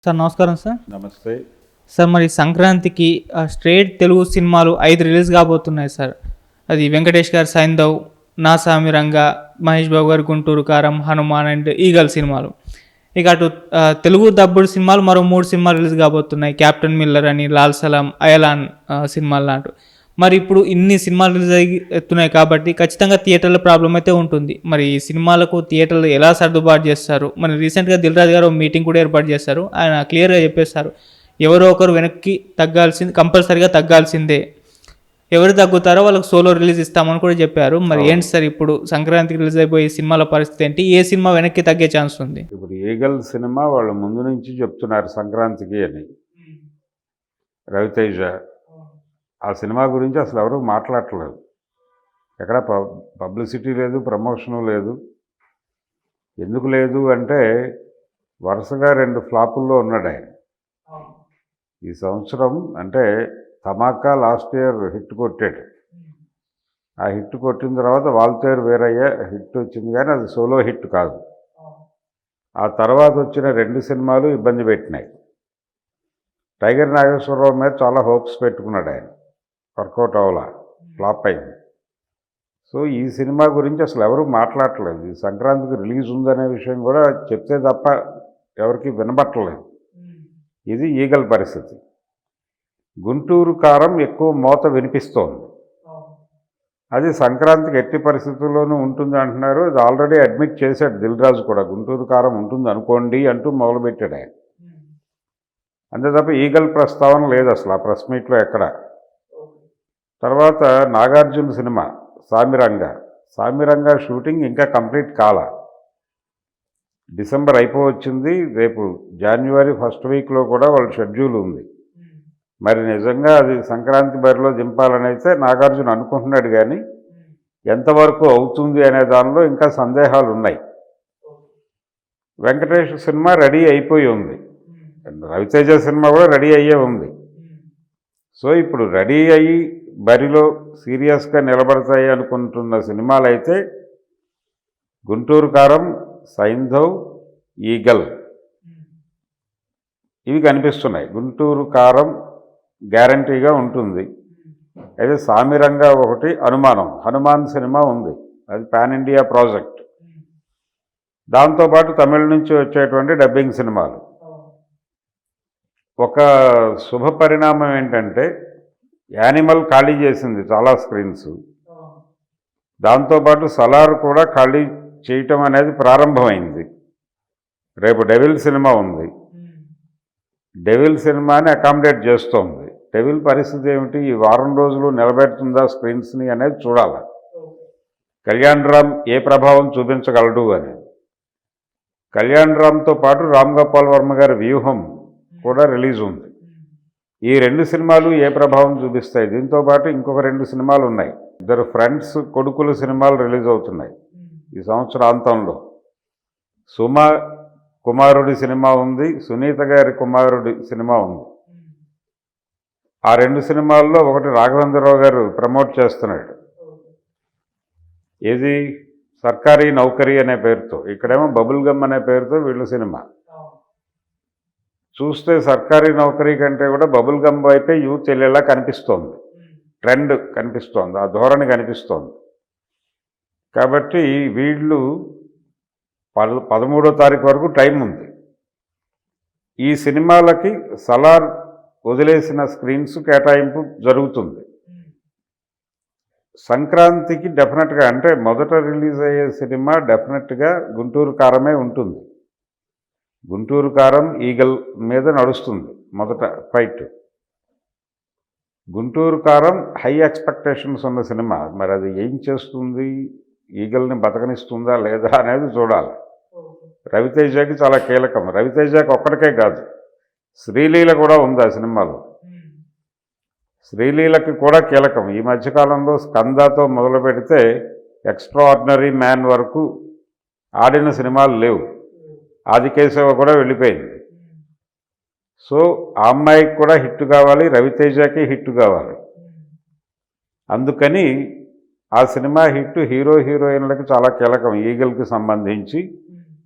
Sir నమస్కారం sir. నమస్తే sir మరి సంక్రాంతికి స్ట్రేట్ తెలుగు సినిమాలు 5 రిలీజ్ కాబోతున్నాయి సార్. అది వెంకటేష్ గారి సైంధవ్, నా సామిరంగా, మహేష్ బాబు గారి గుంటూరు కారం, హనుమాన్ అండ్ ఈగల్ సినిమాలు. ఇక అటు తెలుగు డబ్బుడు సినిమాలు మరో 3 సినిమాలు రిలీజ్ కాబోతున్నాయి. క్యాప్టెన్ మిల్లర్ అని, లాల్ సలాం, అయలాన్ సినిమాలు లాంటి. మరి ఇప్పుడు ఇన్ని సినిమాలు రిలీజ్ అవుతున్నాయి కాబట్టి ఖచ్చితంగా థియేటర్ల ప్రాబ్లం అయితే ఉంటుంది. మరి ఈ సినిమాలకు థియేటర్లు ఎలా సర్దుబాటు చేస్తారు? మరి రీసెంట్గా దిల్ రాజు గారు మీటింగ్ కూడా ఏర్పాటు చేస్తారు. ఆయన క్లియర్గా చెప్పేస్తారు, ఎవరో ఒకరు వెనక్కి కంపల్సరీగా తగ్గాల్సిందే, ఎవరు తగ్గుతారో వాళ్ళకి సోలో రిలీజ్ ఇస్తామని కూడా చెప్పారు. మరి ఏంటి సార్ ఇప్పుడు సంక్రాంతికి రిలీజ్ అయిపోయే సినిమాల పరిస్థితి ఏంటి? ఏ సినిమా వెనక్కి తగ్గే ఛాన్స్ ఉంది? ఇప్పుడు ఈగల్ సినిమా వాళ్ళు ముందు నుంచి చెప్తున్నారు సంక్రాంతికి అని. రవితేజ ఆ సినిమా గురించి అసలు ఎవరు మాట్లాడట్లేదు. ఎక్కడ పబ్లిసిటీ లేదు, ప్రమోషను లేదు. ఎందుకు లేదు అంటే వరుసగా 2 ఫ్లాపుల్లో ఉన్నాడు ఆయన ఈ సంవత్సరం. అంటే ధమాకా లాస్ట్ ఇయర్ హిట్ కొట్టాడు. ఆ హిట్ కొట్టిన తర్వాత వాల్తేరు వీరయ్య హిట్ వచ్చింది, కానీ అది సోలో హిట్ కాదు. ఆ తర్వాత వచ్చిన 2 సినిమాలు ఇబ్బంది పెట్టినాయి. టైగర్ నాగేశ్వరరావు మీద చాలా హోప్స్ పెట్టుకున్నాడు ఆయన, వర్కౌట్ అవ్వాలా, ఫ్లాప్ అయింది. సో ఈ సినిమా గురించి అసలు ఎవరు మాట్లాడట్లేదు. ఈ సంక్రాంతికి రిలీజ్ ఉందనే విషయం కూడా చెప్తే తప్ప ఎవరికి వినబట్టలేదు. ఇది ఈగల్ పరిస్థితి. గుంటూరు కారం ఎక్కువ మోత వినిపిస్తోంది. అది సంక్రాంతికి ఎట్టి పరిస్థితుల్లోనూ ఉంటుంది అంటున్నారు. అది ఆల్రెడీ అడ్మిట్ చేశాడు దిల్ రాజు కూడా, గుంటూరు కారం ఉంటుంది అనుకోండి అంటూ మొదలుపెట్టాడు ఆయన. అంతే తప్ప ఈగల్ ప్రస్తావన లేదు అసలు ఆ ప్రెస్ మీట్లో ఎక్కడ. తర్వాత నాగార్జున సినిమా సామిరంగా షూటింగ్ ఇంకా కంప్లీట్ కాల. డిసెంబర్ అయిపోవచ్చింది. రేపు జనవరి ఫస్ట్ వీక్లో కూడా వాళ్ళ షెడ్యూల్ ఉంది. మరి నిజంగా అది సంక్రాంతి బరిలో దింపాలని అయితే నాగార్జున అనుకుంటున్నాడు, కానీ ఎంతవరకు అవుతుంది అనే దానిలో ఇంకా సందేహాలు ఉన్నాయి. వెంకటేష్ సినిమా రెడీ అయిపోయి ఉంది, రవితేజ సినిమా కూడా రెడీ అయ్యే ఉంది. సో ఇప్పుడు రెడీ అయ్యి బరిలో సీరియస్గా నిలబడతాయి అనుకుంటున్న సినిమాలు అయితే గుంటూరు కారం, సైంధవ్, ఈగల్ ఇవి కనిపిస్తున్నాయి. గుంటూరు కారం గ్యారంటీగా ఉంటుంది. అయితే సామిరంగా ఒకటి అనుమానం. హనుమాన్ సినిమా ఉంది, అది పాన్ ఇండియా ప్రాజెక్ట్. దాంతోపాటు తమిళ నుంచి వచ్చేటువంటి డబ్బింగ్ సినిమాలు. ఒక శుభ పరిణామం ఏంటంటే యానిమల్ ఖాళీ చేసింది చాలా స్క్రీన్స్. దాంతోపాటు సలార్ కూడా ఖాళీ చేయటం అనేది ప్రారంభమైంది. రేపు డెవిల్ సినిమా ఉంది, డెవిల్ సినిమాని అకామిడేట్ చేస్తోంది. డెవిల్ పరిస్థితి ఏమిటి, ఈ వారం రోజులు నిలబెడుతుందా స్క్రీన్స్ని అనేది చూడాలి. కళ్యాణ్ రామ్ ఏ ప్రభావం చూపించగలడు అని. కళ్యాణ్ రామ్తో పాటు రామ్ గోపాల్ వర్మ గారి వ్యూహం కూడా రిలీజ్ ఉంది. ఈ 2 సినిమాలు ఏ ప్రభావం చూపిస్తాయి. దీంతోపాటు ఇంకొక 2 సినిమాలు ఉన్నాయి. 2 ఫ్రెండ్స్ కొడుకుల సినిమాలు రిలీజ్ అవుతున్నాయి ఈ సంవత్సరాంతంలో. సుమా కుమారుడి సినిమా ఉంది, సునీత గారి కుమారుడి సినిమా ఉంది. ఆ 2 సినిమాల్లో ఒకటి రాఘవేంద్రరావు గారు ప్రమోట్ చేస్తున్నాడు. ఏది, సర్కారీ నౌకరీ అనే పేరుతో, ఇక్కడేమో బబుల్ గమ్ అనే పేరుతో వీళ్ళు సినిమా. చూస్తే సర్కారీ నౌకరీ కంటే కూడా బబుల్ గమ్ వైపే యూత్ వెళ్ళేలా కనిపిస్తోంది. ట్రెండ్ కనిపిస్తోంది, ఆ ధోరణి కనిపిస్తోంది. కాబట్టి వీళ్ళు 13వ తారీఖు వరకు టైం ఉంది. ఈ సినిమాలకి సలార్ వదిలేసిన స్క్రీన్స్ కేటాయింపు జరుగుతుంది. సంక్రాంతికి డెఫినెట్గా, అంటే మొదట రిలీజ్ అయ్యే సినిమా డెఫినెట్గా గుంటూరు కారమే ఉంటుంది. గుంటూరు కారం ఈగల్ మీద నడుస్తుంది మొదట ఫైట్. గుంటూరు కారం హై ఎక్స్పెక్టేషన్స్ ఉన్న సినిమా. మరి అది ఏం చేస్తుంది, ఈగల్ని బతకనిస్తుందా లేదా అనేది చూడాలి. రవితేజకి చాలా కీలకం. రవితేజకి ఒక్కడికే కాదు, శ్రీలీల కూడా ఉంది ఆ సినిమాలో. శ్రీలీలకి కూడా కీలకం. ఈ మధ్యకాలంలో స్కందాతో మొదలు పెడితే ఎక్స్ట్రాఆర్డినరీ మ్యాన్ వరకు ఆడిన సినిమాలు లేవు. ఆదికేశవ కూడా వెళ్ళిపోయింది. సో ఆ అమ్మాయికి కూడా హిట్ కావాలి, రవితేజకి హిట్ కావాలి. అందుకని ఆ సినిమా హిట్ హీరో హీరోయిన్లకు చాలా కీలకం. ఈగల్కి సంబంధించి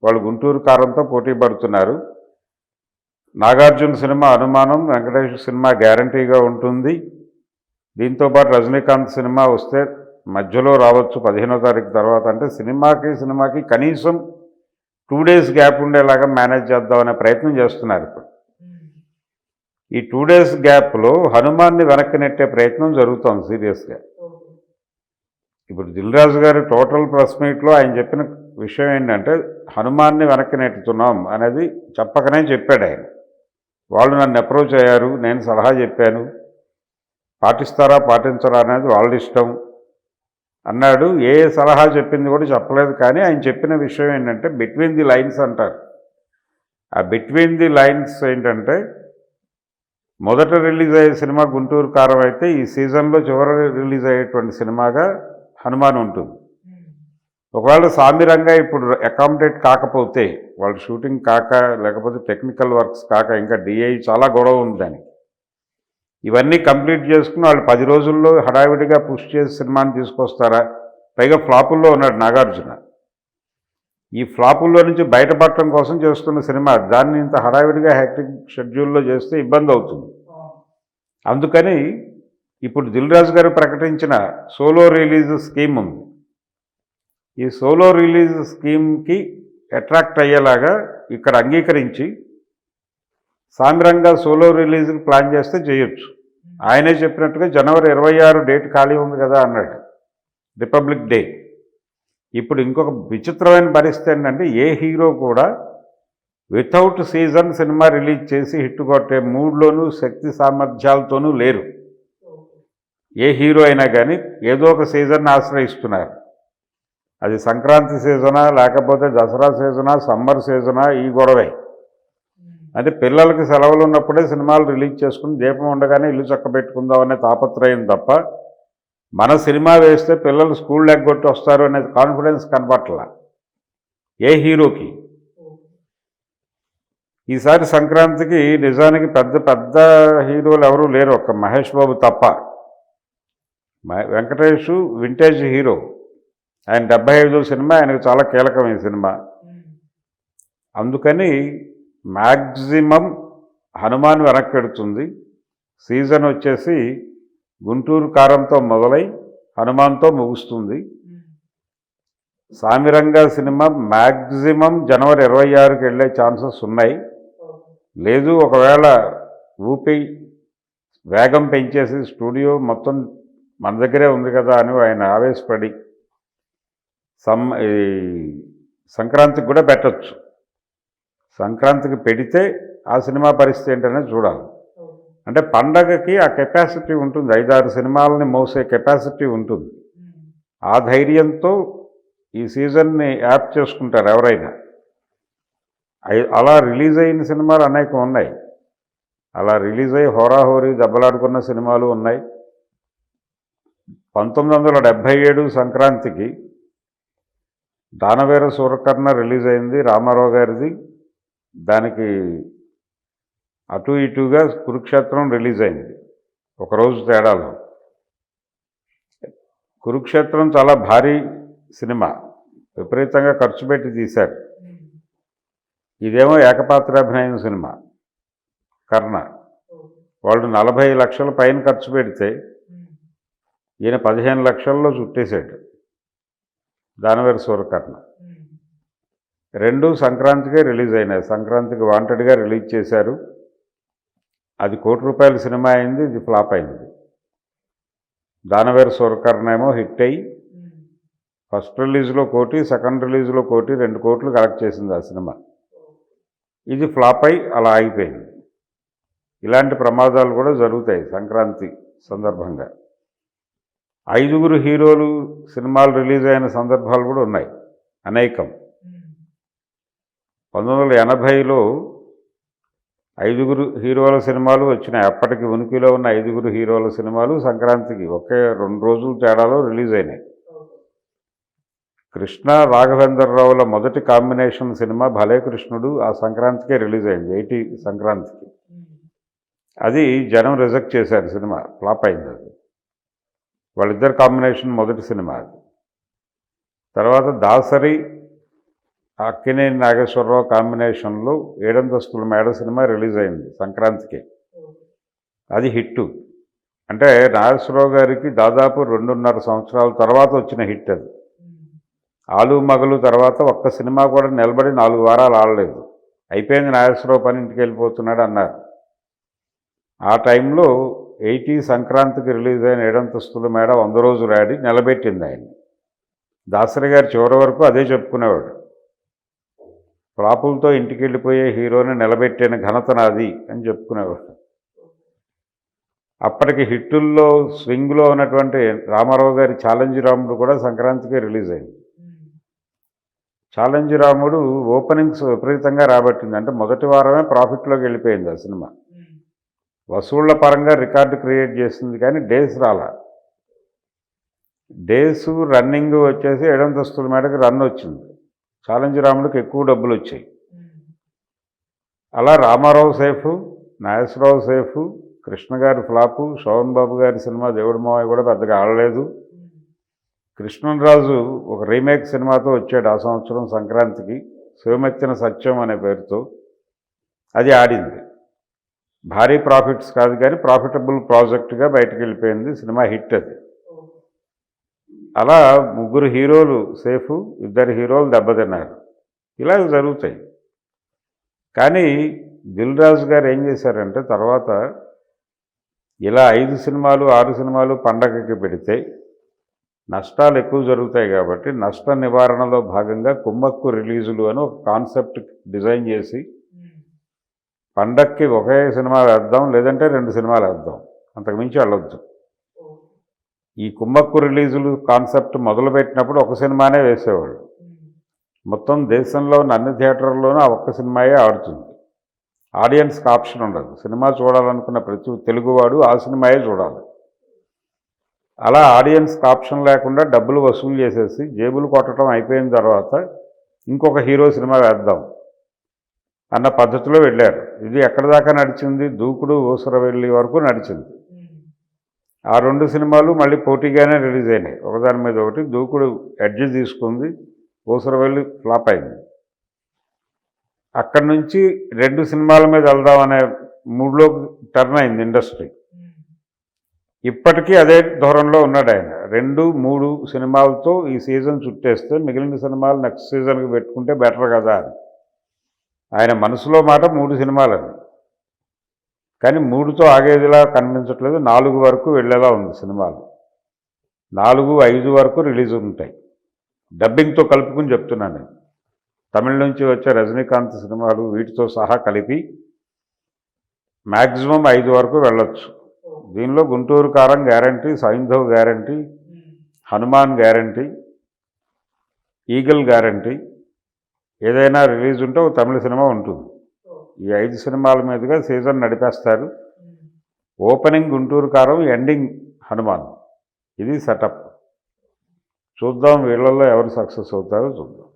వాళ్ళు గుంటూరు కారంతో పోటీ పడుతున్నారు. నాగార్జున సినిమా అనుమానం, వెంకటేష్ సినిమా గ్యారంటీగా ఉంటుంది. దీంతోపాటు రజనీకాంత్ సినిమా వస్తే మధ్యలో రావచ్చు 15వ తారీఖు తర్వాత. అంటే సినిమాకి కనీసం 2 days గ్యాప్ ఉండేలాగా మేనేజ్ చేద్దామనే ప్రయత్నం చేస్తున్నారు ఇప్పుడు. ఈ 2 days గ్యాప్లో హనుమాన్ని వెనక్కి నెట్టే ప్రయత్నం జరుగుతోంది సీరియస్గా. ఇప్పుడు దిల్ రాజు గారి టోటల్ ప్రెస్ మీట్లో ఆయన చెప్పిన విషయం ఏంటంటే హనుమాన్ని వెనక్కి నెట్టుతున్నాం అనేది చెప్పకనే చెప్పాడు ఆయన. వాళ్ళు నన్ను అప్రోచ్ అయ్యారు, నేను సలహా చెప్పాను, పాటిస్తారా పాటించరా అనేది వాళ్ళ ఇష్టం అన్నాడు. ఏ సలహా చెప్పింది కూడా చెప్పలేదు. కానీ ఆయన చెప్పిన విషయం ఏంటంటే బిట్వీన్ ది లైన్స్ అంటారు. ఆ బిట్వీన్ ది లైన్స్ ఏంటంటే మొదట రిలీజ్ అయ్యే సినిమా గుంటూరు కారం అయితే ఈ సీజన్లో చివరి రిలీజ్ అయ్యేటువంటి సినిమాగా హనుమాన్ ఉంటుంది. ఒకవేళ సామిరంగా ఇప్పుడు అకామిడేట్ కాకపోతే, వాళ్ళు షూటింగ్ కాక, లేకపోతే టెక్నికల్ వర్క్స్ కాక, ఇంకా డిఐ చాలా గొడవ ఉంది దానికి, ఇవన్నీ కంప్లీట్ చేసుకుని వాళ్ళు 10 రోజుల్లో హడావిడిగా పుష్ చేసి సినిమాని తీసుకొస్తారా? పైగా ఫ్లాపుల్లో ఉన్నాడు నాగార్జున. ఈ ఫ్లాపుల్లో నుంచి బయటపడటం కోసం చేస్తున్న సినిమా, దాన్ని ఇంత హడావిడిగా హ్యాక్టింగ్ షెడ్యూల్లో చేస్తే ఇబ్బంది అవుతుంది. అందుకని ఇప్పుడు దిల్ రాజు గారు ప్రకటించిన సోలో రిలీజ్ స్కీమ్ ఉంది. ఈ సోలో రిలీజ్ స్కీమ్కి అట్రాక్ట్ అయ్యేలాగా ఇక్కడ అంగీకరించి సామిరంగా సోలో రిలీజ్కి ప్లాన్ చేస్తే చేయొచ్చు. ఆయనే చెప్పినట్టుగా జనవరి 26 డేట్ ఖాళీ ఉంది కదా అన్నాడు, రిపబ్లిక్ డే. ఇప్పుడు ఇంకొక విచిత్రమైన పరిస్థితి ఏంటంటే ఏ హీరో కూడా వితౌట్ సీజన్ సినిమా రిలీజ్ చేసి హిట్ కొట్టే మూడ్లోనూ శక్తి సామర్థ్యాలతోనూ లేరు. ఏ హీరో అయినా కానీ ఏదో ఒక సీజన్ ఆశ్రయిస్తున్నారు. అది సంక్రాంతి సీజనా, లేకపోతే దసరా సీజనా, సమ్మర్ సీజనా, ఈ గొడవే. అంటే పిల్లలకి సెలవులు ఉన్నప్పుడే సినిమాలు రిలీజ్ చేసుకుని దీపం ఉండగానే ఇల్లు చక్కబెట్టుకుందాం అనే తాపత్రయం తప్ప, మన సినిమా వేస్తే పిల్లలు స్కూల్ ఎగ్గొట్టి వస్తారు అనే కాన్ఫిడెన్స్ కనపట్ల ఏ హీరోకి. ఈసారి సంక్రాంతికి నిజానికి పెద్ద పెద్ద హీరోలు ఎవరూ లేరు, ఒక్క మహేష్ బాబు తప్ప. వెంకటేష్ వింటేజ్ హీరో, ఆయన 75వ సినిమా, ఆయనకు చాలా కీలకమైన సినిమా. అందుకని మ్యాక్సిమం హనుమాన్ వెనక్కెడుతుంది. సీజన్ వచ్చేసి గుంటూరు కారంతో మొదలై హనుమాన్తో ముగుస్తుంది. సామిరంగా సినిమా మ్యాక్సిమం జనవరి 26కి వెళ్ళే ఛాన్సెస్ ఉన్నాయి. లేదు ఒకవేళ ఊపి వేగం పెంచేసి స్టూడియో మొత్తం మన దగ్గరే ఉంది కదా అని ఆయన ఆవేశపడి సంక్రాంతికి కూడా పెట్టచ్చు. సంక్రాంతికి పెడితే ఆ సినిమా పరిస్థితి ఏంటనే చూడాలి. అంటే పండగకి ఆ కెపాసిటీ ఉంటుంది, 5-6 సినిమాలని మోసే కెపాసిటీ ఉంటుంది. ఆ ధైర్యంతో ఈ సీజన్ని యాప్ చేసుకుంటారు ఎవరైనా. అలా రిలీజ్ అయిన సినిమాలు అనేకం ఉన్నాయి. అలా రిలీజ్ అయ్యి హోరాహోరీ దెబ్బలాడుకున్న సినిమాలు ఉన్నాయి. 1977 సంక్రాంతికి దానవేర సూరకర్ణ రిలీజ్ అయింది, రామారావు గారిది. దానికి అటు ఇటుగా కురుక్షేత్రం రిలీజ్ అయింది ఒకరోజు తేడాలో. కురుక్షేత్రం చాలా భారీ సినిమా, విపరీతంగా ఖర్చు పెట్టి తీశారు. ఇదేమో ఏకపాత్రాభినయం సినిమా కర్ణ. వాళ్ళు 40 లక్షల పైన ఖర్చు పెడితే ఈయన 15 లక్షల్లో చుట్టేశాడు దానవేర సూరకర్ణ. రెండు సంక్రాంతికే రిలీజ్ అయినాయి. సంక్రాంతికి వాంటెడ్గా రిలీజ్ చేశారు. అది ₹1 సినిమా అయింది, ఇది ఫ్లాప్ అయింది. దానవేర సూరకర్ణ ఏమో హిట్ అయ్యి ఫస్ట్ రిలీజ్లో 1 కోటి, సెకండ్ రిలీజ్లో 1 కోటి, 2 కోట్లు కలెక్ట్ చేసింది ఆ సినిమా. ఇది ఫ్లాప్ అయి అలా ఆగిపోయింది. ఇలాంటి ప్రమాదాలు కూడా జరుగుతాయి సంక్రాంతి సందర్భంగా. 5 హీరోలు సినిమాలు రిలీజ్ అయిన సందర్భాలు కూడా ఉన్నాయి అనేకం. 1980లో 5 హీరోల సినిమాలు వచ్చినాయి. అప్పటికి ఉనికిలో ఉన్న 5 హీరోల సినిమాలు సంక్రాంతికి ఒకే 2 రోజుల తేడాలో రిలీజ్ అయినాయి. కృష్ణ రాఘవేంద్రరావుల మొదటి కాంబినేషన్ సినిమా భలే కృష్ణుడు ఆ సంక్రాంతికే రిలీజ్ అయింది, 80 సంక్రాంతికి. అది జనం రిజెక్ట్ చేశారు, సినిమా ఫ్లాప్ అయింది. అది వాళ్ళిద్దరు కాంబినేషన్ మొదటి సినిమా అది. తర్వాత దాసరి అక్కినేని నాగేశ్వరరావు కాంబినేషన్లో ఏడంతస్తుల మేడ సినిమా రిలీజ్ అయింది సంక్రాంతికి. అది హిట్టు. అంటే నాగేశ్వరరావు గారికి దాదాపు 2.5 సంవత్సరాల తర్వాత వచ్చిన హిట్ అది. ఆలు మగలు తర్వాత ఒక్క సినిమా కూడా నిలబడి 4 వారాలు ఆడలేదు. అయిపోయింది నాగేశ్వరరావు పని, ఇంటికి వెళ్ళిపోతున్నాడు అన్నారు. ఆ టైంలో 80 సంక్రాంతికి రిలీజ్ అయిన ఏడంతస్తుల మేడ 100 రోజులు ఆడి నిలబెట్టింది ఆయన్ని. దాసరి గారు చివరి వరకు అదే చెప్పుకునేవాడు, ఫ్లాపులతో ఇంటికి వెళ్ళిపోయే హీరోని నిలబెట్టిన ఘనత నాది అని చెప్పుకునేవాడు. అప్పటికి హిట్టుల్లో స్వింగ్లో ఉన్నటువంటి రామారావు గారి ఛాలెంజ్ రాముడు కూడా సంక్రాంతికి రిలీజ్ అయింది. ఛాలెంజ్ రాముడు ఓపెనింగ్స్ విపరీతంగా రాబట్టింది. అంటే మొదటి వారమే ప్రాఫిట్లోకి వెళ్ళిపోయింది ఆ సినిమా. వసూళ్ల పరంగా రికార్డు క్రియేట్ చేసింది, కానీ డేస్ రాలా. డేస్ రన్నింగ్ వచ్చేసి ఏడంతస్తుల మేడకి రన్ వచ్చింది. ఛాలెంజ్ రాముడికి ఎక్కువ డబ్బులు వచ్చాయి. అలా రామారావు సేఫ్, నాగేశ్వరరావు సేఫ్, కృష్ణ గారి ఫ్లాపు, శోభన్ బాబు గారి సినిమా దేవుడి మావయ్య కూడా పెద్దగా ఆడలేదు. కృష్ణరాజు ఒక రీమేక్ సినిమాతో వచ్చాడు ఆ సంవత్సరం సంక్రాంతికి, శివమెత్తిన సత్యం అనే పేరుతో. అది ఆడింది. భారీ ప్రాఫిట్స్ కాదు కానీ ప్రాఫిటబుల్ ప్రాజెక్టుగా బయటకు వెళ్ళిపోయింది. సినిమా హిట్ అది. అలా 3 హీరోలు సేఫ్, 2 హీరోలు దెబ్బతిన్నారు. ఇలా జరుగుతాయి. కానీ దిల్ రాజు గారు ఏం చేశారంటే తర్వాత ఇలా 5 సినిమాలు 6 సినిమాలు పండగకి పెడితే నష్టాలు ఎక్కువ జరుగుతాయి కాబట్టి నష్ట నివారణలో భాగంగా కుమ్మక్కు రిలీజులు అని ఒక కాన్సెప్ట్ డిజైన్ చేసి పండక్కి ఒకే సినిమా వేద్దాం, లేదంటే 2 సినిమాలు వేద్దాం, అంతకుమించి వెళ్ళొద్దు. ఈ కుమ్మక్కు రిలీజులు కాన్సెప్ట్ మొదలుపెట్టినప్పుడు ఒక సినిమానే వేసేవాళ్ళు. మొత్తం దేశంలో ఉన్న అన్ని థియేటర్లోనూ ఆ ఒక్క సినిమాయే ఆడుతుంది. ఆడియన్స్కి ఆప్షన్ ఉండదు. సినిమా చూడాలనుకున్న ప్రతి తెలుగువాడు ఆ సినిమాయే చూడాలి. అలా ఆడియన్స్కి ఆప్షన్ లేకుండా డబ్బులు వసూలు చేసేసి జేబులు కొట్టడం అయిపోయిన తర్వాత ఇంకొక హీరో సినిమా వేద్దాం అన్న పద్ధతిలో వెళ్ళారు. ఇది ఎక్కడి దాకా నడిచింది? దూకుడు, ఊసరవెల్లి వరకు నడిచింది. ఆ 2 సినిమాలు మళ్ళీ పోటీగానే రిలీజ్ అయినాయి, ఒకదాని మీద ఒకటి. దూకుడు ఎడ్జ్ తీసుకుంది, ఊసరవెల్లి ఫ్లాప్ అయింది. అక్కడి నుంచి 2 సినిమాల మీద వెళ్దామనే మూడ్లోకి టర్న్ అయింది ఇండస్ట్రీ. ఇప్పటికీ అదే ధోరణిలో ఉన్నాడు ఆయన. 2, 3 సినిమాలతో ఈ సీజన్ చుట్టేస్తే మిగిలిన సినిమాలు నెక్స్ట్ సీజన్కి పెట్టుకుంటే బెటర్ కదా అని ఆయన మనసులో మాట. 3 సినిమాలని, కానీ 3తో ఆగేదిలా కనిపించట్లేదు. 4 వరకు వెళ్ళేలా ఉంది సినిమాలు. 4, 5 వరకు రిలీజ్ ఉంటాయి. డబ్బింగ్తో కలుపుకుని చెప్తున్నాను నేను. తమిళ నుంచి వచ్చే రజనీకాంత్ సినిమాలు వీటితో సహా కలిపి మ్యాక్సిమం 5 వరకు వెళ్ళొచ్చు. దీనిలో గుంటూరు కారం guarantee, Saindhav guarantee, Hanuman guarantee, eagle guarantee. ఏదైనా రిలీజ్ ఉంటే ఒక తమిళ సినిమా ఉంటుంది. ఈ 5 సినిమాల మీదుగా సీజన్ నడిపేస్తారు. ఓపెనింగ్ గుంటూరు కారం, ఎండింగ్ హనుమాన్. ఇది సెటప్. చూద్దాం వీళ్ళల్లో ఎవరు సక్సెస్ అవుతారో చూద్దాం.